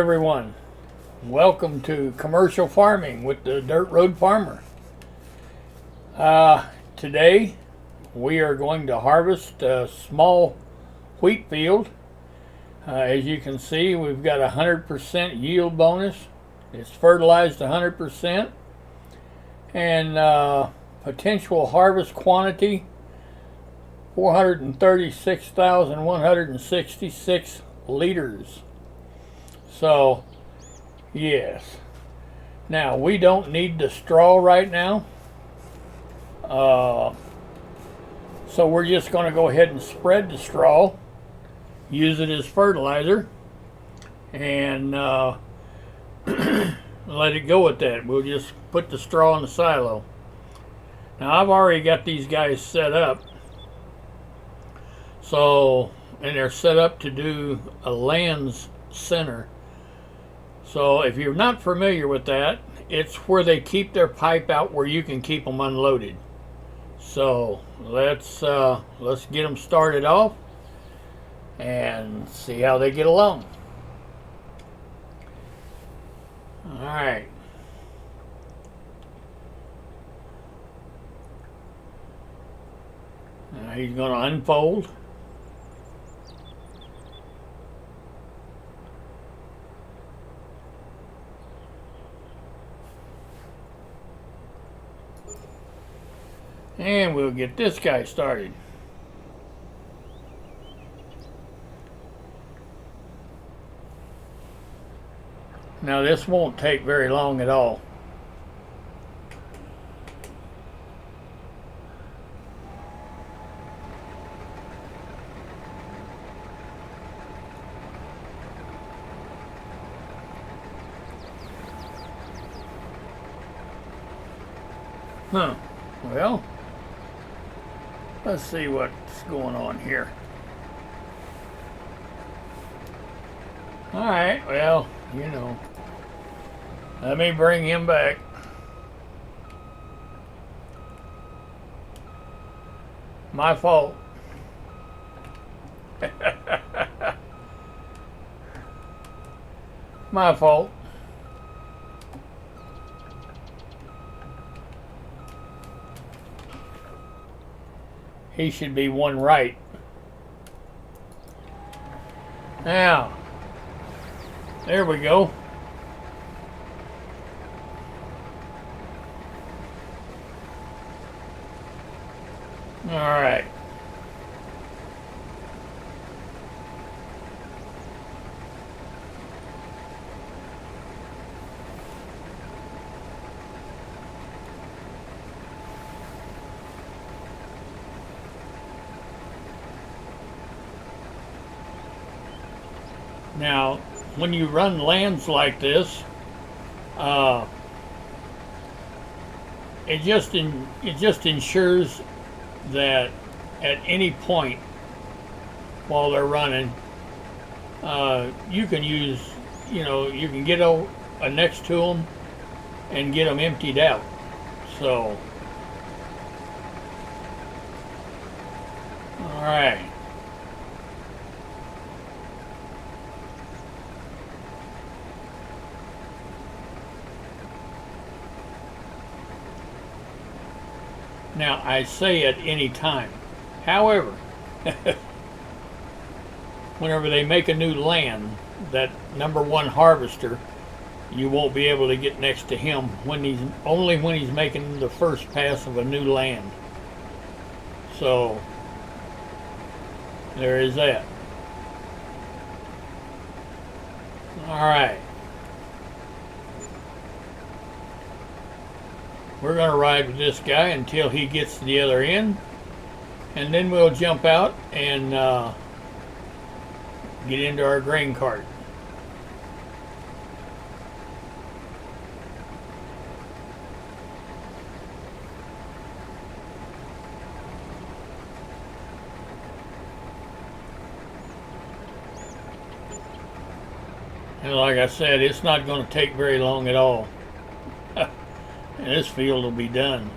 everyone. Welcome to Commercial Farming with the Dirt Road Farmer. Today we are going to harvest a small wheat field. As you can see, we've got 100% yield bonus. It's fertilized 100%, and potential harvest quantity 436,166 liters. So, yes. Now, we don't need the straw right now. So we're just going to go ahead and spread the straw, use it as fertilizer, and let it go at that. We'll just put the straw in the silo. Now, I've already got these guys set up. So, and they're set up to do a lands center. So if you're not familiar with that, it's where they keep their pipe out where you can keep them unloaded. So let's get them started off and see how they get along. All right. Now he's going to unfold. And we'll get this guy started. Now this won't take very long at all. Well, let's see what's going on here. Alright, well, you know. Let me bring him back. My fault. My fault. He should be one right. Now, there we go. All right. Now, when you run lands like this, it just ensures that at any point while they're running, you can use, you can get next to them and get them emptied out. So, all right. Now, I say at any time. However, whenever they make a new land, that #1 harvester, you won't be able to get next to him only when he's making the first pass of a new land. So, there is that. All right. We're going to ride with this guy until he gets to the other end, and then we'll jump out and get into our grain cart. And like I said, it's not going to take very long at all. And this field will be done.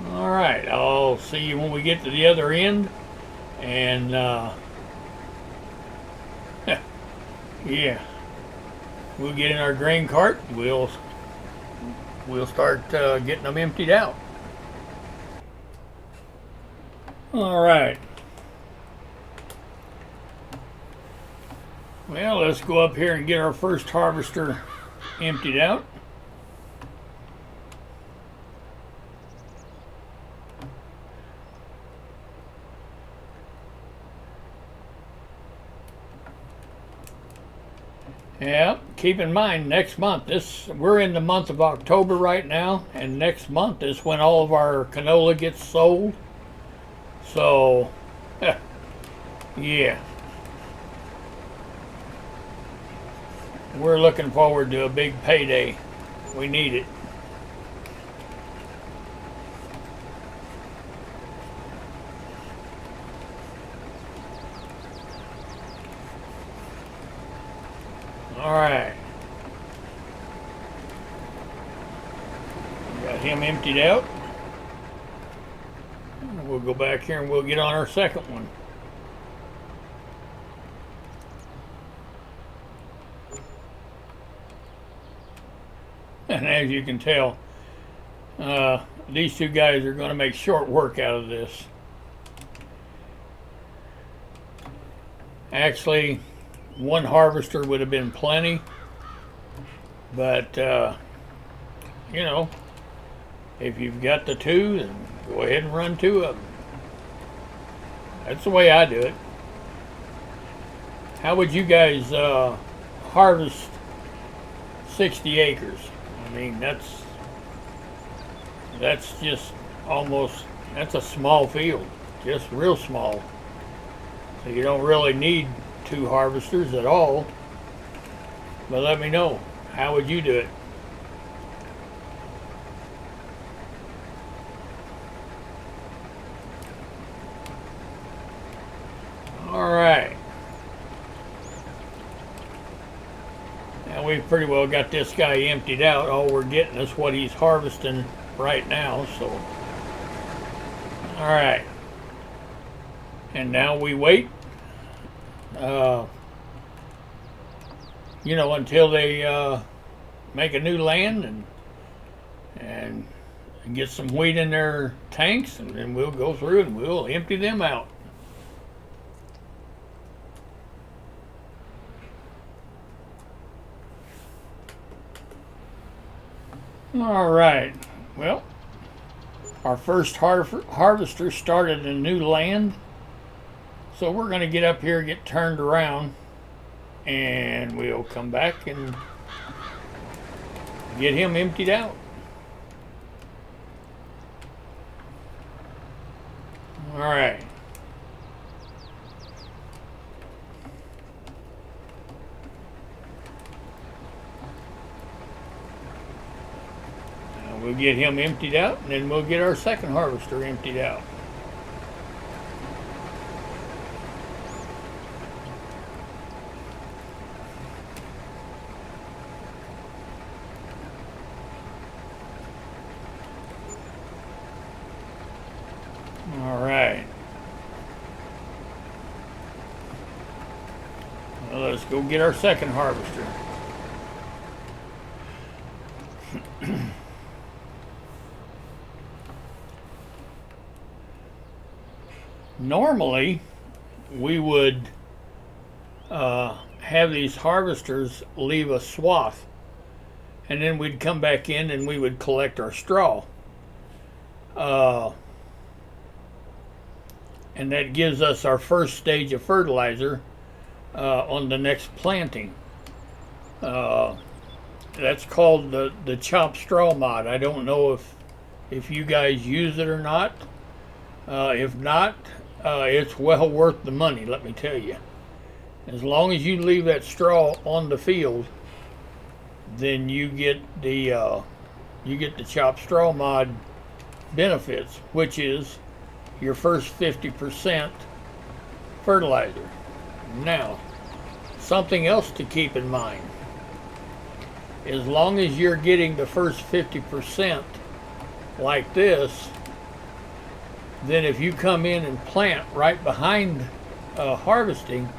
All right, I'll see you when we get to the other end, and yeah, we'll get in our grain cart. We'll start getting them emptied out. All right. Well, let's go up here and get our first harvester emptied out. Yeah, keep in mind next month, we're in the month of October right now, and next month is when all of our canola gets sold. So, yeah. We're looking forward to a big payday. We need it. All right. Got him emptied out. We'll go back here and we'll get on our second one. And as you can tell, these two guys are going to make short work out of this. Actually, one harvester would have been plenty, but you know, if you've got the two, then go ahead and run two of them. That's the way I do it. How would you guys harvest 60 acres? I mean, that's just almost, that's a small field, just real small. So you don't really need two harvesters at all. But let me know, how would you do it? All right. Now we've pretty well got this guy emptied out. All we're getting is what he's harvesting right now. So, all right. And now we wait. You know, until they make a new land and get some wheat in their tanks, and then we'll go through and we'll empty them out. All right. Well, our first harvester started in new land. So we're going to get up here, get turned around, and we'll come back and get him emptied out. All right. Now we'll get him emptied out, and then we'll get our second harvester emptied out. All right. Well, let's go get our second harvester. Normally, we would have these harvesters leave a swath, and then we'd come back in and we would collect our straw. And that gives us our first stage of fertilizer on the next planting. That's called the chopped straw mod. I don't know if you guys use it or not. If not, it's well worth the money, let me tell you. As long as you leave that straw on the field, then you get the chopped straw mod benefits, which is your first 50% fertilizer. Now, something else to keep in mind. As long as you're getting the first 50% like this, then if you come in and plant right behind harvesting,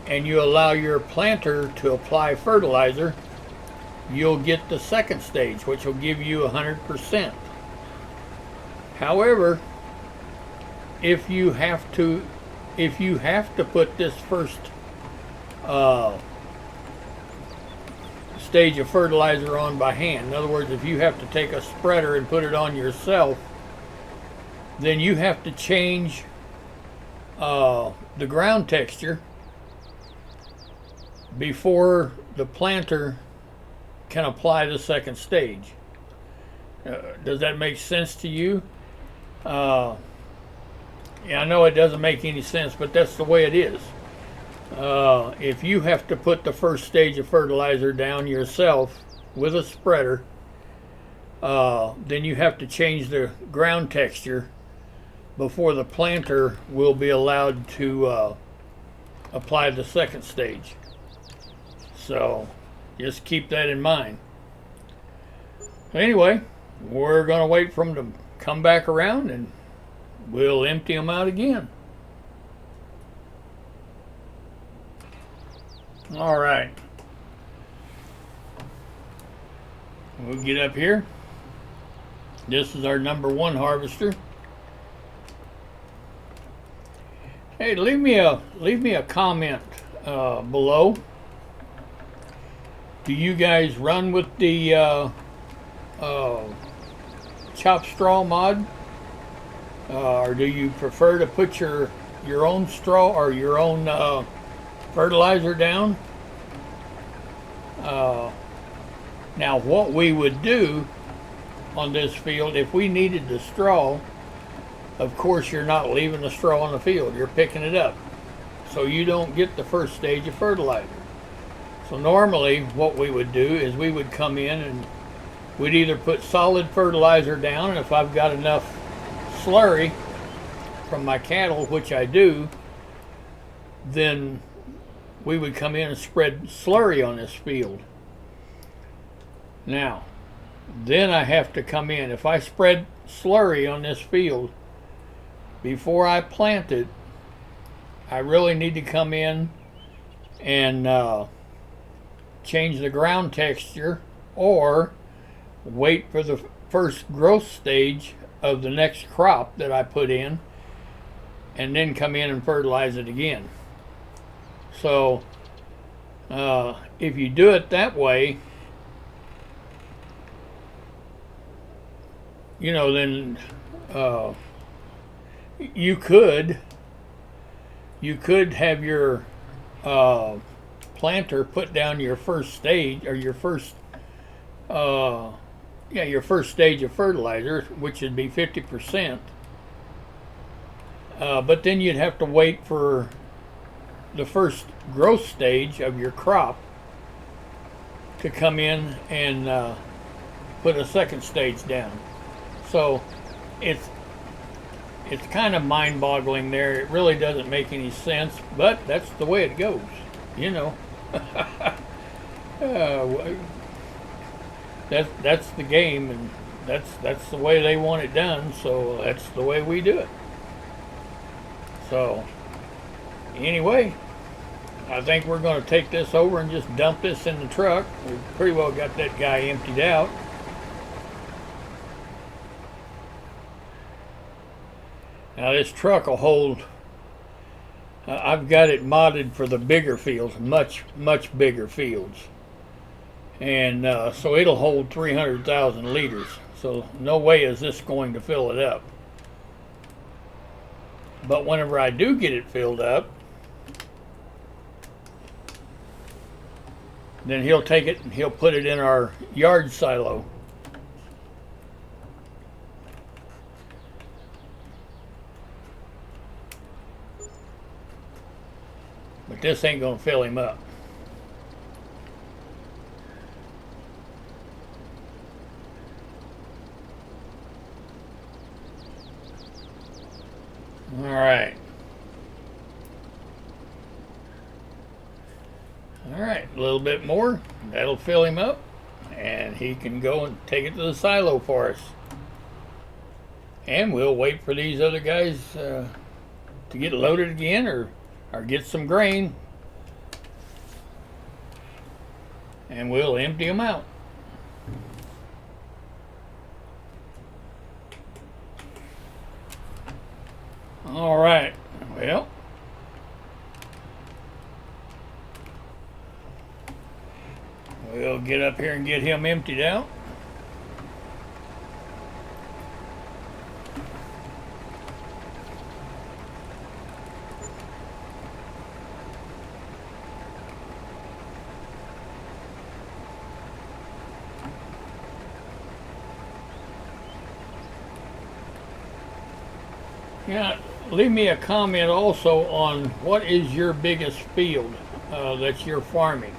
and you allow your planter to apply fertilizer, you'll get the second stage, which will give you 100%. However, if you have to put this first stage of fertilizer on by hand, in other words, if you have to take a spreader and put it on yourself, then you have to change the ground texture before the planter can apply the second stage. Does that make sense to you? Yeah, I know it doesn't make any sense, but that's the way it is. If you have to put the first stage of fertilizer down yourself with a spreader, then you have to change the ground texture before the planter will be allowed to apply the second stage. So just keep that in mind. Anyway, we're going to wait for them to come back around and we'll empty them out again. All right. We'll get up here. This is our number 1 harvester. Hey, leave me a comment below. Do you guys run with the chop straw mod, or do you prefer to put your own straw or your own fertilizer down? Now, what we would do on this field, if we needed the straw, of course you're not leaving the straw on the field, you're picking it up, so you don't get the first stage of fertilizer. So normally what we would do is we would come in and we'd either put solid fertilizer down, and if I've got enough slurry from my cattle, which I do, then we would come in and spread slurry on this field. Now, then I have to come in. If I spread slurry on this field before I plant it, I really need to come in and change the ground texture, or wait for the first growth stage of the next crop that I put in, and then come in and fertilize it again. So if you do it that way, you know, then you could have your planter put down your first stage, or your first stage of fertilizer, which would be 50%. But then you'd have to wait for the first growth stage of your crop to come in and put a second stage down. So it's kind of mind-boggling there. It really doesn't make any sense, but that's the way it goes, you know. That's the game, and that's the way they want it done, so that's the way we do it. So anyway, I think we're going to take this over and just dump this in the truck. We've pretty well got that guy emptied out. Now this truck will hold, I've got it modded for the bigger fields, much bigger fields. And so it'll hold 300,000 liters. So no way is this going to fill it up. But whenever I do get it filled up, then he'll take it and he'll put it in our yard silo. But this ain't gonna fill him up. All right. All right, a little bit more. That'll fill him up, and he can go and take it to the silo for us. And we'll wait for these other guys to get loaded again, or get some grain, and we'll empty them out. All right, well, we'll get up here and get him emptied out. Yeah, leave me a comment also on what is your biggest field that you're farming,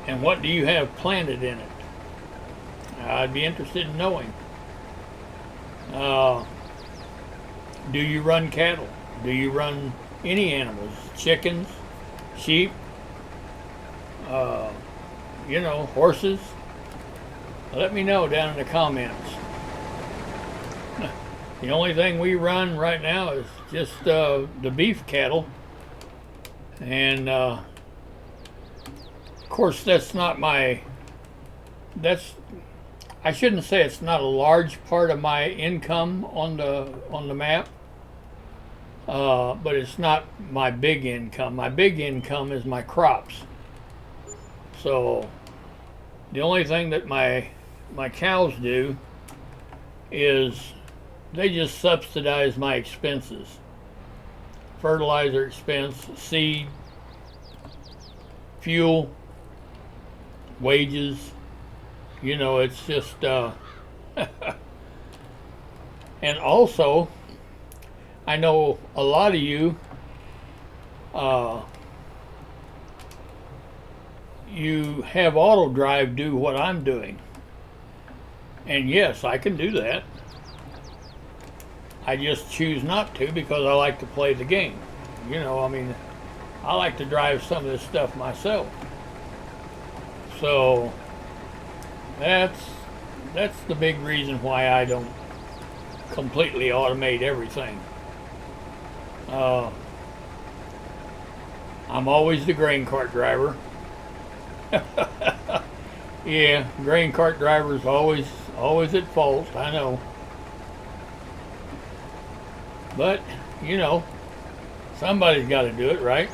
and what do you have planted in it. I'd be interested in knowing. Do you run cattle? Do you run any animals? Chickens, sheep, horses? Let me know down in the comments. The only thing we run right now is just the beef cattle, and of course that's not my. I shouldn't say it's not a large part of my income on the map, but it's not my big income. My big income is my crops. So the only thing that my cows do is they just subsidize my expenses. Fertilizer expense, seed, fuel, wages. It's just, and also, I know a lot of you, you have auto drive do what I'm doing. And yes, I can do that. I just choose not to because I like to play the game. I like to drive some of this stuff myself. So that's the big reason why I don't completely automate everything. I'm always the grain cart driver. Yeah, grain cart driver's always at fault, I know. But, somebody's got to do it, right?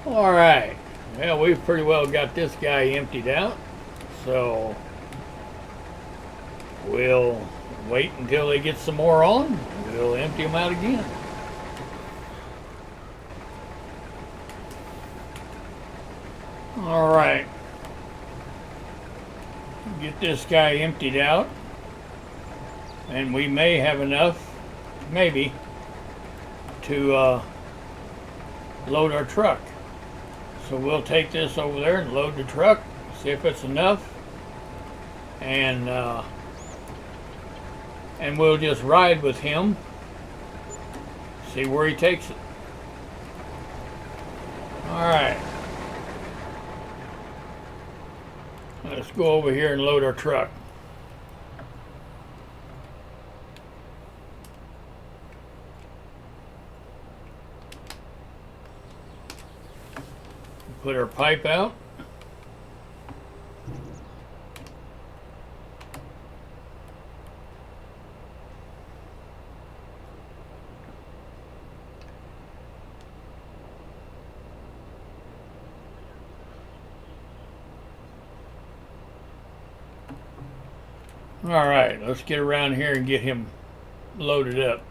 All right. Well, we've pretty well got this guy emptied out. So, we'll wait until they get some more on. We'll empty them out again. All right. Get this guy emptied out. And we may have enough, maybe, to load our truck. So we'll take this over there and load the truck, see if it's enough, and we'll just ride with him, see where he takes it. All right. Let's go over here and load our truck. Put our pipe out. All right, let's get around here and get him loaded up.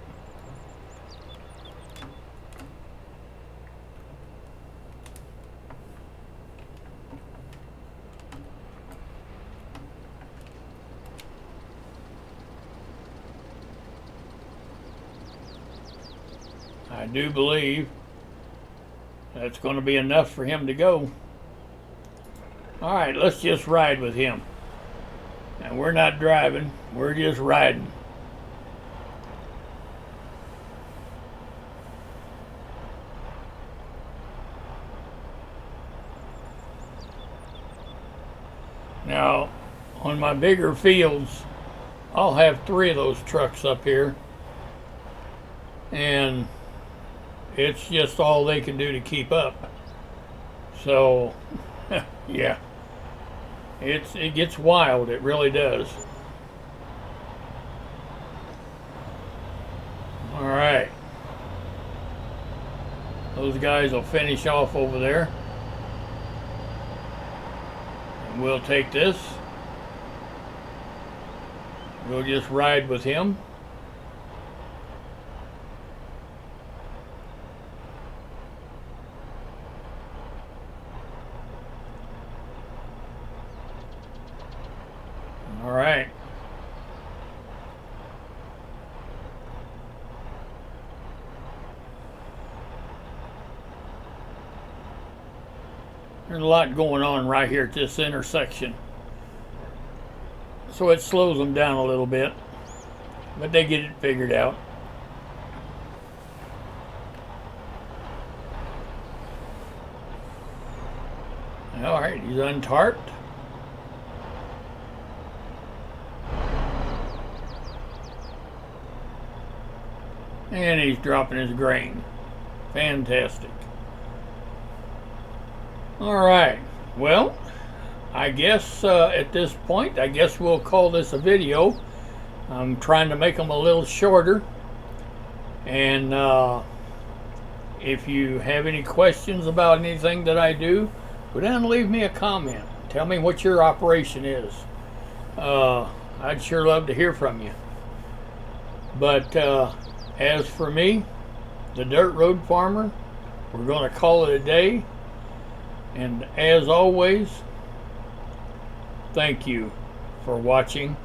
I do believe that's going to be enough for him to go. All right, let's just ride with him. And we're not driving, we're just riding. Now, On my bigger fields, I'll have 3 of those trucks up here, and it's just all they can do to keep up. So yeah, it gets wild, it really does. All right, those guys will finish off over there, and we'll take this. We'll just ride with him. All right. There's a lot going on right here at this intersection, so it slows them down a little bit, but they get it figured out. All right, he's untarped. And he's dropping his grain. Fantastic. All right, well, I guess at this point, I guess we'll call this a video. I'm trying to make them a little shorter. And if you have any questions about anything that I do, go down and leave me a comment. Tell me what your operation is. I'd sure love to hear from you. But as for me, the Dirt Road Farmer, we're going to call it a day. And as always, thank you for watching